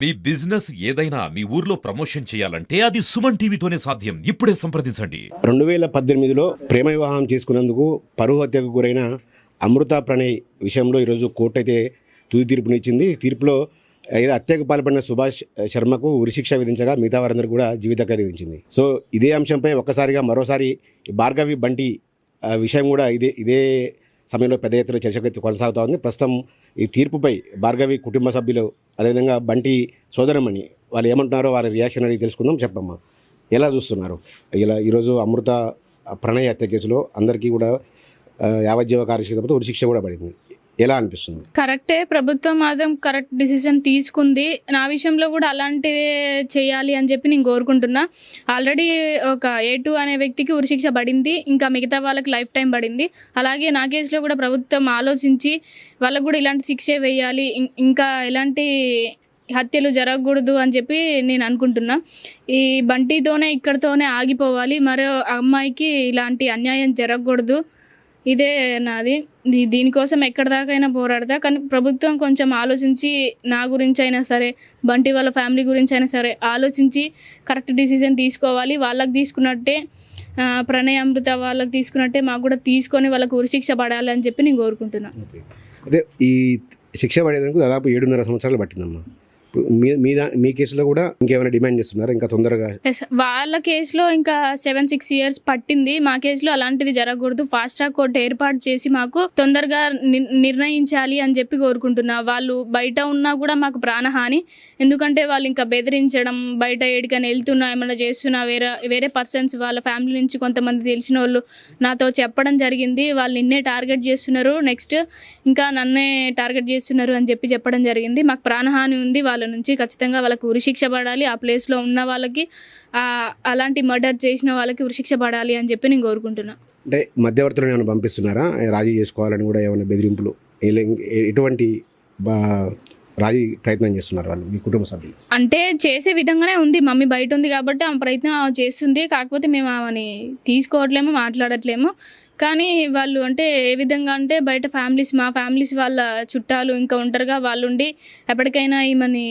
మీ business ఏదైనా మీ ఊర్లో promotion చేయాలంటే అది సుమన్ టీవీతోనే సాధ్యం. ఇప్పుడే సంప్రదించండి. 2018లో ప్రేమ వివాహం చేసుకున్నందుకు పరువు హత్యకు గురైన అమృత ప్రణయ్ విషయంలో ఈరోజు కోర్టు అయితే తుది తీర్పునిచ్చింది. తీర్పులో ఏదో హత్యకు పాల్పడిన సుభాష్ శర్మకు ఉరిశిక్ష విధించగా మిగతా వారందరూ కూడా జీవిత ఖైదు విధించింది. సో ఇదే అంశంపై మరోసారి భార్గవి బంటి విషయం కూడా ఇదే సమయంలో పెద్ద ఎత్తున చర్చకు కొనసాగుతూ ఉంది. ప్రస్తుతం ఈ తీర్పుపై భార్గవి కుటుంబ సభ్యులు, అదేవిధంగా బంటి సోదరమణి వాళ్ళు ఏమంటున్నారో వారి రియాక్షన్ అడిగి తెలుసుకుందాం. చెప్పమ్మా, ఎలా చూస్తున్నారు ఈరోజు అమృత ప్రణయ్ హత్య కేసులో అందరికీ కూడా యావజ్జీవ కారాగారంతో ఉరిశిక్ష కూడా పడింది. ఎలా అనిపిస్తుంది? కరెక్టే, ప్రభుత్వం మాత్రం కరెక్ట్ డిసిజన్ తీసుకుంది. నా విషయంలో కూడా అలాంటిదే చేయాలి అని చెప్పి నేను కోరుకుంటున్నా. ఆల్రెడీ ఒక A2 అనే వ్యక్తికి ఉరిశిక్ష పడింది, ఇంకా మిగతా వాళ్ళకి లైఫ్ టైం పడింది. అలాగే నా కేసులో కూడా ప్రభుత్వం ఆలోచించి వాళ్ళకు కూడా ఇలాంటి శిక్షే వేయాలి, ఇంకా ఎలాంటి హత్యలు జరగకూడదు అని చెప్పి నేను అనుకుంటున్నా. ఈ బంటితోనే ఇక్కడితోనే ఆగిపోవాలి, మరో అమ్మాయికి ఇలాంటి అన్యాయం జరగకూడదు. ఇదే నాది. దీనికోసం ఎక్కడి దాకైనా పోరాడతా. కానీ ప్రభుత్వం కొంచెం ఆలోచించి నా గురించి అయినా సరే, బంటి వాళ్ళ ఫ్యామిలీ గురించి అయినా సరే ఆలోచించి కరెక్ట్ డిసిజన్ తీసుకోవాలి. వాళ్ళకి తీసుకున్నట్టే ప్రణయ్ అమృత వాళ్ళకి తీసుకున్నట్టే మాకు కూడా తీసుకొని వాళ్ళకు ఉరిశిక్ష పడాలి అని చెప్పి నేను కోరుకుంటున్నాను. అదే ఈ శిక్ష పడేందుకు దాదాపు 7.5 సంవత్సరాలు పట్టిందమ్మా. మీ కేసులో కూడా ఇంకేమైనా డిమాండ్ చేస్తున్నారు ఇంకా తొందరగా? వాళ్ళ కేసులో ఇంకా 7-6 years పట్టింది. మా కేసులో అలాంటిది జరగకూడదు. ఫాస్ట్ ట్రాక్ కోర్టు ఏర్పాటు చేసి మాకు తొందరగా నిర్ణయించాలి అని చెప్పి కోరుకుంటున్నా. వాళ్ళు బయట ఉన్నా కూడా మాకు ప్రాణహాని. ఎందుకంటే వాళ్ళు ఇంకా బెదిరించడం, బయట ఏడికైనా వెళ్తున్నా ఏమైనా చేస్తున్నా వేరే పర్సన్స్ వాళ్ళ ఫ్యామిలీ నుంచి కొంతమంది తెలిసిన వాళ్ళు నాతో చెప్పడం జరిగింది. వాళ్ళు నిన్నే టార్గెట్ చేస్తున్నారు, నెక్స్ట్ ఇంకా నన్నే టార్గెట్ చేస్తున్నారు అని చెప్పడం జరిగింది. మాకు ప్రాణహాని ఉంది. వాళ్ళ నుంచి ఖచ్చితంగా వాళ్ళకి ఉరిశిక్ష పడాలి. ఆ ప్లేస్లో ఉన్న వాళ్ళకి, అలాంటి మర్డర్ చేసిన వాళ్ళకి ఉరిశిక్ష పడాలి అని చెప్పి నేను కోరుకుంటున్నా. అంటే మధ్యవర్తులను ఏమైనా పంపిస్తున్నారా? రాజీ చేసుకోవాలని కూడా ఏమైనా బెదిరింపులు, ఎటువంటి రాజీ ప్రయత్నం చేస్తున్నారు వాళ్ళు, మీ కుటుంబ సభ్యులు? అంటే చేసే విధంగానే ఉంది. మమ్మీ బయట ఉంది కాబట్టి ఆమె ప్రయత్నం చేస్తుంది. కాకపోతే మేము ఆమెని తీసుకోవట్లేము, మాట్లాడట్లేము. కానీ వాళ్ళు అంటే ఏ విధంగా అంటే బయట మా ఫ్యామిలీస్ వాళ్ళ చుట్టాలు ఇంకా ఉంటారుగా, వాళ్ళు ఉండి ఎప్పటికైనా ఈమెని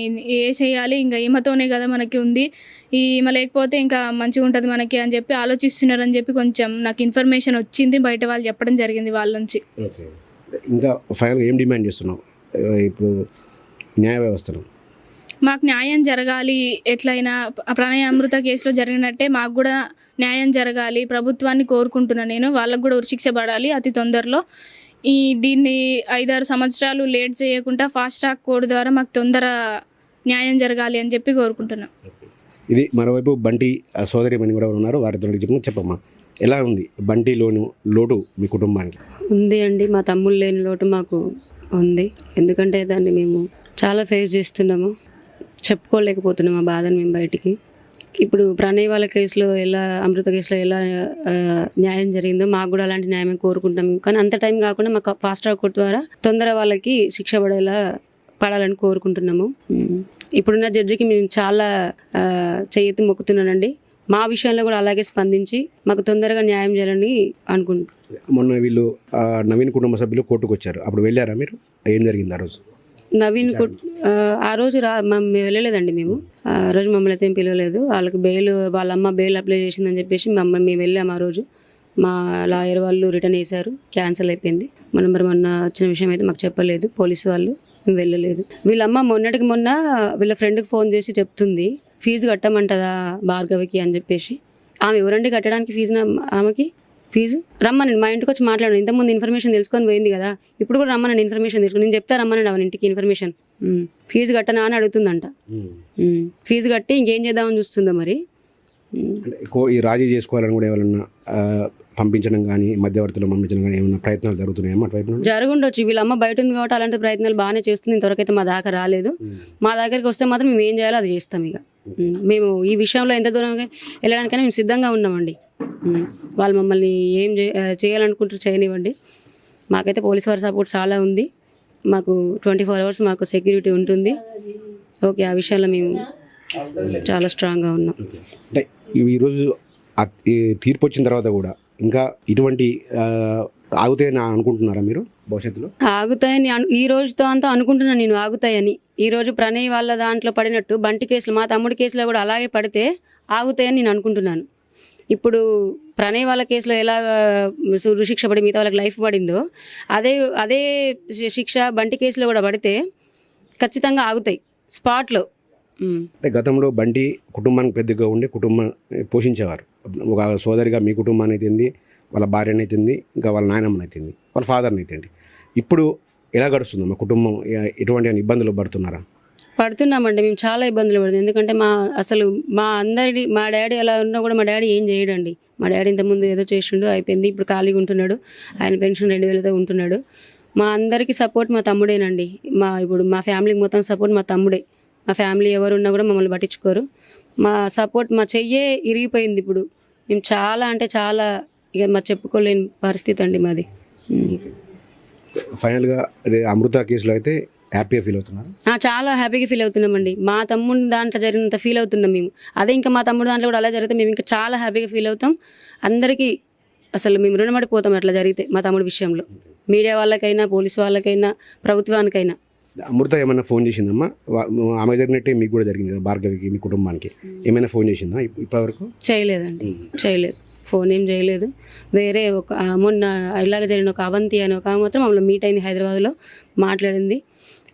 చేయాలి, ఇంకా ఈమెతోనే కదా మనకి ఉంది, ఈమె లేకపోతే ఇంకా మంచిగా ఉంటుంది మనకి అని చెప్పి ఆలోచిస్తున్నారని చెప్పి కొంచెం నాకు ఇన్ఫర్మేషన్ వచ్చింది. బయట వాళ్ళు చెప్పడం జరిగింది వాళ్ళ నుంచి. ఇంకా ఫైనల్గా ఏం డిమాండ్ చేస్తున్నావు ఇప్పుడు న్యాయ వ్యవస్థను? మాకు న్యాయం జరగాలి. ఎట్లయినా ప్రణయ్ అమృత కేసులో జరిగినట్టే మాకు కూడా న్యాయం జరగాలి. ప్రభుత్వాన్ని కోరుకుంటున్నాను నేను. వాళ్ళకు కూడా ఉరిశిక్ష పడాలి అతి తొందరలో. దీన్ని 5-6 సంవత్సరాలు లేట్ చేయకుండా ఫాస్ట్ ట్రాక్ కోర్టు ద్వారా మాకు తొందర న్యాయం జరగాలి అని చెప్పి కోరుకుంటున్నాను. ఇది మరోవైపు బంటి సోదరిమణి కూడా ఉన్నారు, వారితో చెప్పమ్మా, ఎలా ఉంది బంటి లోటు మీ కుటుంబానికి? ఉంది అండి, మా తమ్ముళ్ళు లేని లోటు మాకు ఉంది. ఎందుకంటే దాన్ని మేము చాలా ఫేస్ చేస్తున్నాము, చెప్పుకోలేకపోతున్నాం ఆ బాధను మేము బయటికి. ఇప్పుడు ప్రణయ్ వాళ్ళ కేసులో ఎలా, అమృత కేసులో ఎలా న్యాయం జరిగిందో మాకు కూడా అలాంటి న్యాయం కోరుకుంటాం. కానీ అంత టైం కాకుండా మాకు ఫాస్ట్ ట్రాక్ కోర్టు ద్వారా తొందర వాళ్ళకి శిక్ష పడాలని కోరుకుంటున్నాము. ఇప్పుడున్న జడ్జికి మేము చాలా చేయెత్తి మొక్కుతున్నానండి. మా విషయంలో కూడా అలాగే స్పందించి మాకు తొందరగా న్యాయం చేయాలని అనుకుంటున్నాం. మొన్న వీళ్ళు నవీన్ కుటుంబ సభ్యులు కోర్టుకు వచ్చారు, అప్పుడు వెళ్ళారా మీరు? ఏం జరిగింది ఆ రోజు? నవీన్ ఆ రోజు మేము వెళ్ళలేదండి. మేము ఆ రోజు మమ్మల్ని అయితే ఏం పిలవలేదు. వాళ్ళకి వాళ్ళ అమ్మ బెయిల్ అప్లై చేసిందని చెప్పేసి మేము వెళ్ళాము. ఆ రోజు మా లాయర్ వాళ్ళు రిటర్న్ వేశారు, క్యాన్సిల్ అయిపోయింది. మొన్న వచ్చిన విషయం అయితే మాకు చెప్పలేదు పోలీసు వాళ్ళు, మేము వెళ్ళలేదు. వీళ్ళమ్మ మొన్న వీళ్ళ ఫ్రెండ్కి ఫోన్ చేసి చెప్తుంది, ఫీజు కట్టమంటదా భార్గవికి అని చెప్పేసి. ఆమె ఎవరండి కట్టడానికి ఆమెకి ఫీజు? రమ్మనండి, మా ఇంటికి వచ్చి మాట్లాడండి. ఇంతకుముందు ఇన్ఫర్మేషన్ తెలుసుకొని పోయింది కదా, ఇప్పుడు కూడా రమ్మనండి, ఇన్ఫర్మేషన్ తెలుసుకుని నేను చెప్తా, రమ్మనండి అవన్ ఇంటికి ఇన్ఫర్మేషన్. ఫీజు కట్టనా అని అడుగుతుందంట. ఫీజు కట్టి ఇంకేం చేద్దామని చూస్తుందో మరి. ఈ రాజీ చేసుకోవాలని కూడా ఎవరన్నా పంపించడం కానీ, మధ్యవర్తులు పంపించడం కానీ ఏమైనా ప్రయత్నాలు జరుగుతున్నాయా? జరుగుండొచ్చు. వీళ్ళ అమ్మ బయట ఉంది కాబట్టి అలాంటి ప్రయత్నాలు బాగానే చేస్తుంది. ఇంతవరకు అయితే మా దాకా రాలేదు. మా దగ్గరికి వస్తే మాత్రం మేము ఏం చేయాలో అది చేస్తాం. ఇక మేము ఈ విషయంలో ఎంత దూరం వెళ్ళడానికైనా మేము సిద్ధంగా ఉన్నామండి. వాళ్ళు మమ్మల్ని ఏం చేయాలనుకుంటారు చేయనివ్వండి. మాకైతే పోలీస్ వారి సపోర్ట్ చాలా ఉంది. మాకు 24 hours మాకు సెక్యూరిటీ ఉంటుంది. ఓకే, ఆ విషయాల్లో మేము చాలా స్ట్రాంగ్గా ఉన్నాం. అంటే ఈరోజు తీర్పు వచ్చిన తర్వాత కూడా ఇంకా ఇటువంటి ఆగుతాయని అనుకుంటున్నారా మీరు భవిష్యత్తులో? ఆగుతాయని ఈ రోజుతో అంతా అనుకుంటున్నాను నేను, ఆగుతాయని. ఈ రోజు ప్రణయ్ వాళ్ళ దాంట్లో పడినట్టు బంటి కేసులు, మా తమ్ముడి కేసులో కూడా అలాగే పడితే ఆగుతాయని నేను అనుకుంటున్నాను. ఇప్పుడు ప్రణయ్ వాళ్ళ కేసులో ఎలా శిక్ష పడి మిగతా వాళ్ళకి లైఫ్ పడిందో అదే అదే శిక్ష బంటి కేసులో కూడా పడితే ఖచ్చితంగా ఆగుతాయి స్పాట్లో. అంటే గతంలో బంటి కుటుంబానికి పెద్దగా ఉండి కుటుంబం పోషించేవారు. ఒక సోదరిగా మీ కుటుంబాన్ని అయితేంది, వాళ్ళ భార్యని అయితేంది, ఇంకా వాళ్ళ నాయనమ్మని అయితేంది, వాళ్ళ ఫాదర్ని అయితేండి. ఇప్పుడు ఎలా గడుస్తుంది మా కుటుంబం? ఎటువంటి ఇబ్బందులు పడుతున్నారా? పడుతున్నామండి, మేము చాలా ఇబ్బందులు పడుతుంది. ఎందుకంటే మా డాడీ ఎలా ఉన్నా కూడా మా డాడీ ఏం చేయడండి. మా డాడీ ఇంతకుముందు ఏదో చేసిండు, అయిపోయింది, ఇప్పుడు ఖాళీగా ఉంటున్నాడు. ఆయన పెన్షన్ 2000తో ఉంటున్నాడు. మా అందరికీ సపోర్ట్ మా తమ్ముడేనండి. ఇప్పుడు మా ఫ్యామిలీకి మొత్తం సపోర్ట్ మా తమ్ముడే. మా ఫ్యామిలీ ఎవరున్నా కూడా మమ్మల్ని పట్టించుకోరు. మా సపోర్ట్, మా చెయ్యే ఇరిగిపోయింది ఇప్పుడు. మేము చాలా అంటే చాలా ఇక మా చెప్పుకోలేని పరిస్థితి అండి మాది. ఫైనల్గా అమృత కేసులో అయితే హ్యాపీగా ఫీల్ అవుతున్నారు? చాలా హ్యాపీగా ఫీల్ అవుతున్నామండి. మా తమ్ముడి దాంట్లో జరిగినంత ఫీల్ అవుతున్నాం మేము. అదే ఇంకా మా తమ్ముడు దాంట్లో కూడా అలా జరిగితే మేము ఇంకా చాలా హ్యాపీగా ఫీల్ అవుతాం. అందరికీ అసలు మేము రుణపడిపోతాం అట్లా జరిగితే మా తమ్ముడి విషయంలో. మీడియా వాళ్ళకైనా, పోలీసు వాళ్ళకైనా, ప్రభుత్వానికైనా. అమృత ఏమైనా ఫోన్ చేసిందమ్మా? ఆమె జరిగినట్టే మీకు కూడా జరిగింది కదా, భార్గవికి, మీ కుటుంబానికి ఏమైనా ఫోన్ చేసిందా ఇప్పటివరకు? చేయలేదండి, చేయలేదు. ఫోన్ ఏం చేయలేదు. వేరే మొన్న ఇలాగ జరిగిన ఒక అవంతి అని ఒక మాత్రం మమ్మల్ని మీట్ అయింది హైదరాబాద్లో, మాట్లాడింది.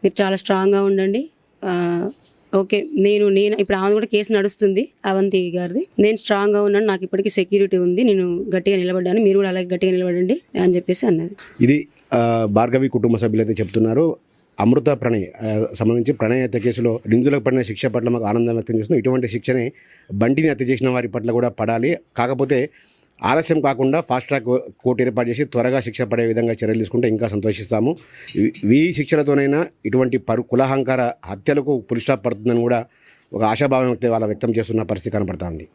మీరు చాలా స్ట్రాంగ్గా ఉండండి. ఓకే, నేను ఇప్పుడు ఆమె కూడా కేసు నడుస్తుంది అవంతి గారిది. నేను స్ట్రాంగ్గా ఉన్నాను, నాకు ఇప్పటికీ సెక్యూరిటీ ఉంది, నేను గట్టిగా నిలబడ్డాను, మీరు కూడా అలాగే గట్టిగా నిలబడండి అని చెప్పేసి అన్నది. ఇది భార్గవి కుటుంబ సభ్యులు అయితే చెప్తున్నారు. అమృత ప్రణయ్ సంబంధించి ప్రణయ్ హత్య కేసులో నిందితులకు పడిన శిక్ష పట్ల మాకు ఆనందం వ్యక్తం చేస్తున్నాం. ఇటువంటి శిక్షనే బంటిని హత్య చేసిన వారి పట్ల కూడా పడాలి. కాకపోతే ఆలస్యం కాకుండా ఫాస్ట్ ట్రాక్ కోర్టు ఏర్పాటు చేసి త్వరగా శిక్ష పడే విధంగా చర్యలు తీసుకుంటే ఇంకా సంతోషిస్తాము. ఈ శిక్షలతోనైనా ఇటువంటి కులహంకార హత్యలకు పులి స్టాప్ పడుతుందని కూడా ఒక ఆశాభావం వాళ్ళ వ్యక్తం చేస్తున్న పరిస్థితి కనపడతా ఉంది.